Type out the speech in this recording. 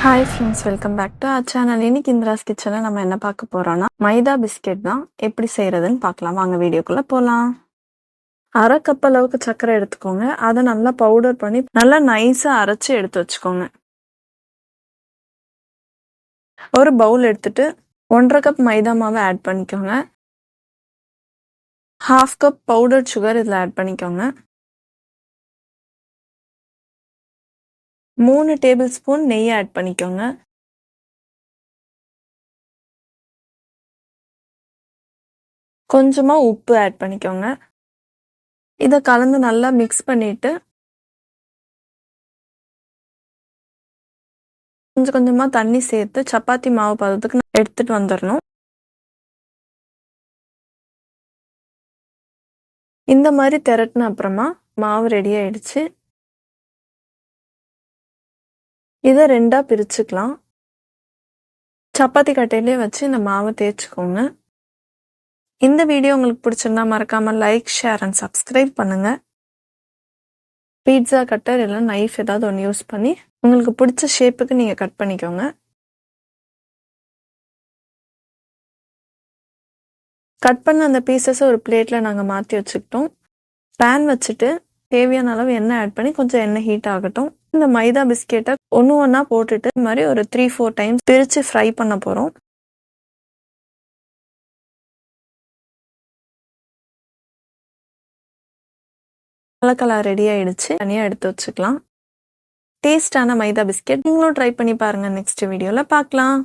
Hi friends, welcome back to our channel. இன்னைக்கு இந்திராஸ் கிச்சனில் நம்ம என்ன பார்க்க போகிறோன்னா மைதா பிஸ்கெட் தான். எப்படி செய்கிறதுன்னு பார்க்கலாம். வாங்க வீடியோக்குள்ளே போகலாம். அரை கப் அளவுக்கு சர்க்கரை எடுத்துக்கோங்க. அதை நல்லா பவுடர் பண்ணி நல்லா நைஸாக அரைச்சி எடுத்து வச்சுக்கோங்க. ஒரு பவுல் எடுத்துட்டு 1.5 கப் மைதா மாவை ஆட் பண்ணிக்கோங்க. 1/2 கப் பவுடர் சுகர் இதில் ஆட் பண்ணிக்கோங்க. 3 டேபிள் ஸ்பூன் நெய் ஆட் பண்ணிக்கோங்க. கொஞ்சமாக உப்பு ஆட் பண்ணிக்கோங்க. இதை கலந்து நல்லா மிக்ஸ் பண்ணிட்டு கொஞ்சம் கொஞ்சமாக தண்ணி சேர்த்து சப்பாத்தி மாவு பதத்துக்கு எடுத்துட்டு வந்துடணும். இந்த மாதிரி திரட்டின அப்புறமா மாவு ரெடி ஆயிடுச்சு. இதை 2ஆ பிரிச்சுக்கலாம். சப்பாத்தி கட்டையிலே வச்சு இந்த மாவை தேய்ச்சிக்கோங்க. இந்த வீடியோ உங்களுக்கு பிடிச்சிருந்தா மறக்காம லைக், ஷேர் அண்ட் சப்ஸ்கிரைப் பண்ணுங்க. பீட்சா கட்டர் இல்லை நைஃப் ஏதாவது ஒன்று யூஸ் பண்ணி உங்களுக்கு பிடிச்ச ஷேப்புக்கு நீங்கள் கட் பண்ணிக்கோங்க. கட் பண்ண அந்த பீசஸை ஒரு பிளேட்டில் நாங்கள் மாற்றி வச்சுக்கிட்டோம். பேன் வச்சுட்டு தேவையான அளவு எண்ணெய் ஆட் பண்ணி கொஞ்சம் எண்ணெய் ஹீட் ஆகட்டும். இந்த மைதா பிஸ்கெட்டை ஒன்று ஒன்றா போட்டுட்டு இந்த மாதிரி ஒரு 3-4 டைம்ஸ் பிரித்து ஃப்ரை பண்ண போகிறோம். கலர் ரெடி ஆயிடுச்சு. தனியாக எடுத்து வச்சுக்கலாம். டேஸ்டான மைதா பிஸ்கெட் நீங்களும் ட்ரை பண்ணி பாருங்கள். நெக்ஸ்ட் வீடியோவில் பார்க்கலாம்.